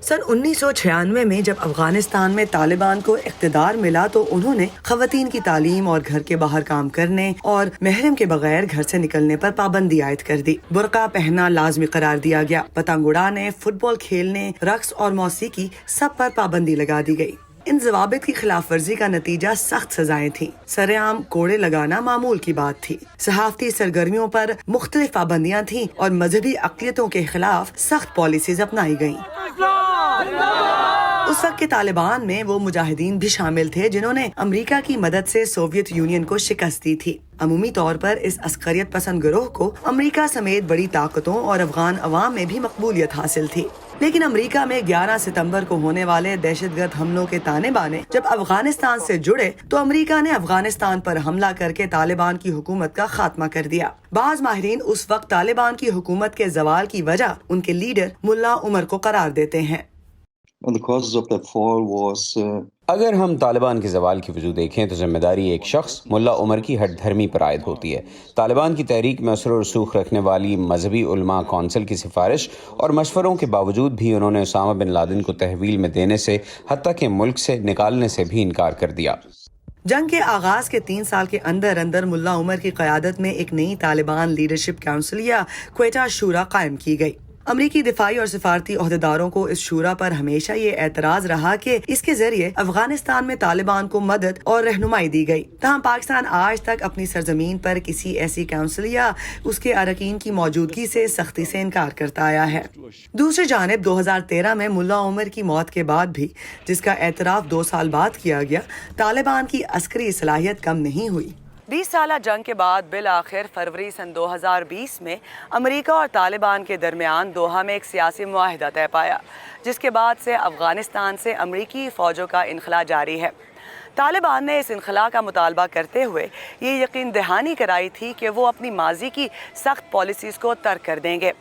सन 1996 में जब अफगानिस्तान में तालिबान को इख्तिदार मिला तो उन्होंने खवातीन की तालीम और घर के बाहर काम करने और महरम के बगैर घर से निकलने पर पाबंदी आयद कर दी। बुर्का पहनना लाजमी करार दिया गया। पतंग उड़ाने, फुटबॉल खेलने, रक्स और मौसीकी सब पर पाबंदी लगा दी गई। इन ज़वाबित की खिलाफ वर्जी का नतीजा सख्त सजाएं थीं। सरेआम कोड़े लगाना मामूल की बात थी। सहाफती सरगर्मियों पर मुख्तलिफ पाबंदियां थीं और मजहबी अक़लियतों के खिलाफ सख्त पॉलिसीज अपनाई गईं। उस वक्त के तालिबान में वो मुजाहिदीन भी शामिल थे जिन्होंने अमेरिका की मदद से सोवियत यूनियन को शिकस्त दी थी। अमूमी तौर पर इस अस्करियत पसंद गिरोह को अमेरिका समेत बड़ी ताकतों और अफगान अवाम में भी मकबूलियत हासिल थी। लेकिन अमेरिका में 11 सितंबर को होने वाले दहशतगर्द हमलों के ताने बाने जब अफगानिस्तान से जुड़े तो अमेरिका ने अफगानिस्तान पर हमला करके तालिबान की हुकूमत का खात्मा कर दिया। बाज माहिरीन उस वक्त तालिबान की हुकूमत के जवाल की वजह उनके लीडर मुल्ला उमर को करार देते हैं। अगर हम तालिबान के ज़वाल की वजह देखें तो जिम्मेदारी एक शख्स मुल्ला उमर की हट धर्मी पर आयद होती है। तालिबान की तहरीक में असर और रसूख रखने वाली मजहबी उलमा कौंसिल की सिफारिश और मशवरों के बावजूद भी उन्होंने उसामा बिन लादेन को तहवील में देने से हत्ता के मुल्क से निकालने से भी इनकार कर दिया। जंग के आगाज के 3 साल के अंदर अंदर मुल्ला उमर की क़यादत में एक नई तालिबान लीडरशिप काउंसिल या क्वेटा शूरा कायम की गई। अमरीकी दिफाई और सिफारती ओहदेदारों को इस शूरा पर हमेशा ये एतराज रहा कि इसके जरिए अफगानिस्तान में तालिबान को मदद और रहनुमाई दी गई। तहम पाकिस्तान आज तक अपनी सरजमीन पर किसी ऐसी काउंसिल या उसके अरकान की मौजूदगी से सख्ती से इनकार करता आया है। दूसरी जानिब 2013 में मुल्ला उमर की मौत के बाद भी, जिसका एतराफ 2 साल बाद किया गया, तालिबान की अस्करी सलाहियत कम नहीं हुई। 20 साला जंग के बाद बिल आखिर फरवरी सन 2020 में अमेरिका और तालिबान के दरमियान दोहा में एक सियासी मुआहिदा तय पाया, जिसके बाद से अफगानिस्तान से अमरीकी फ़ौजों का इनखला जारी है। तालिबान ने इस इनखला का मुतालबा करते हुए ये यकीन दहानी कराई थी कि वो अपनी माजी की सख्त पॉलिसीज़ को तर्क कर देंगे,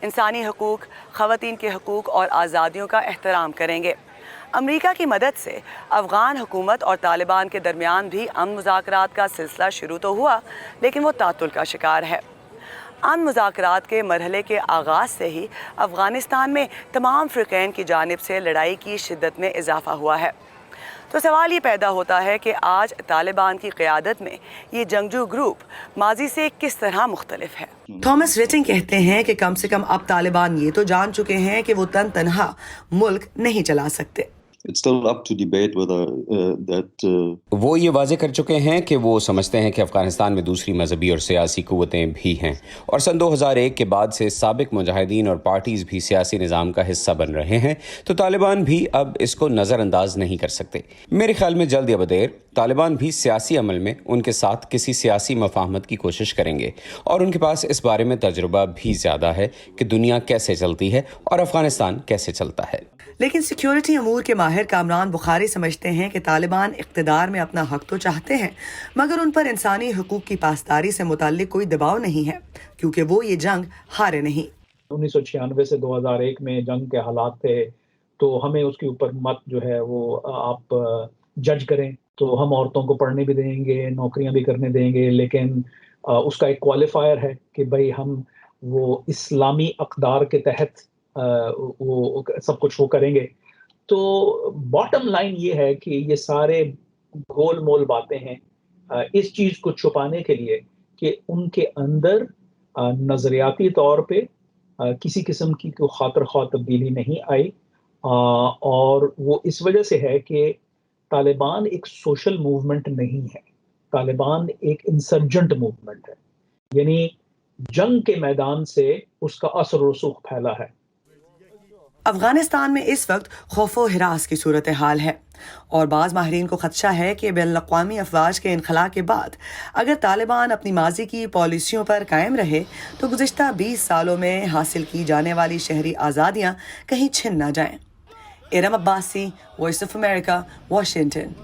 इंसानी हकूक़, ख़वातीन के हकूक़ और आज़ादियों का एहतराम करेंगे। अमेरिका की मदद से अफ़गान हुकूमत और तालिबान के दरमियान भी अमन मुज़ाकरात का सिलसिला शुरू तो हुआ, लेकिन वो तातुल का शिकार है। अमन मुज़ाकरात के मरहले के आगाज़ से ही अफ़गानिस्तान में तमाम फ़िरक़ैन की जानिब से लड़ाई की शिद्दत में इजाफ़ा हुआ है। तो सवाल ये पैदा होता है कि आज तालिबान की क़यादत में ये जंगजू ग्रुप माजी से किस तरह मुख्तलिफ है। थॉमस रिटिंग कहते हैं कि कम से कम अब तालिबान ये तो जान चुके हैं कि वो तनहा मुल्क नहीं चला सकते। It's still up to debate whether वो ये वाजे कर चुके हैं कि वो समझते हैं कि अफगानिस्तान में दूसरी मजहबी और सियासी कुव्वतें भी हैं, और सन 2001 के बाद से साबिक मुजाहिदीन और पार्टीज भी सियासी निज़ाम का हिस्सा बन रहे हैं, तो तालिबान भी अब इसको नज़रअंदाज नहीं कर सकते। मेरे ख्याल में जल्द या बदेर तालिबान भी सियासी अमल में उनके साथ किसी सियासी मफाहमत की कोशिश करेंगे, और उनके पास इस बारे में तजुर्बा भी ज़्यादा है कि दुनिया कैसे चलती है और अफगानिस्तान कैसे चलता है। लेकिन सिक्योरिटी अमूर के माहिर कामरान बुखारी समझते हैं कि तालिबान इख्तिदार में अपना हक तो चाहते हैं, मगर उन पर इंसानी हुकूक की पासदारी से मुताल्लिक कोई दबाव नहीं है, क्योंकि वो ये जंग हारे नहीं। 1996 से 2001 में जंग के हालात थे, तो हमें उसके ऊपर मत जो है वो आप जज करें, तो हम औरतों को पढ़ने भी देंगे, नौकरियां भी करने देंगे, लेकिन उसका एक क्वालिफायर है कि भाई हम वो इस्लामी अक़दार के तहत वो सब कुछ वो करेंगे। तो बॉटम लाइन ये है कि ये सारे गोल मोल बातें हैं इस चीज़ को छुपाने के लिए कि उनके अंदर नज़रियाती तौर पे किसी किस्म की कोई खातिर ख्वाह तब्दीली नहीं आई, और वो इस वजह से है कि तालिबान एक सोशल मूवमेंट नहीं है, तालिबान एक इंसर्जेंट मूवमेंट है, यानी जंग के मैदान से उसका असर रसूख फैला है। अफगानिस्तान में इस वक्त खौफ व हिरास की सूरत हाल है, और बाज़ माहिरीन को खदशा है कि बैनुल-अक़वामी अफ़वाज के इनखला के बाद अगर तालिबान अपनी माजी की पॉलिसियों पर कायम रहे तो गुज़िश्ता 20 सालों में हासिल की जाने वाली शहरी आज़ादियाँ कहीं छिन न जाएं। Iram Abbasi, voice of America, Washington.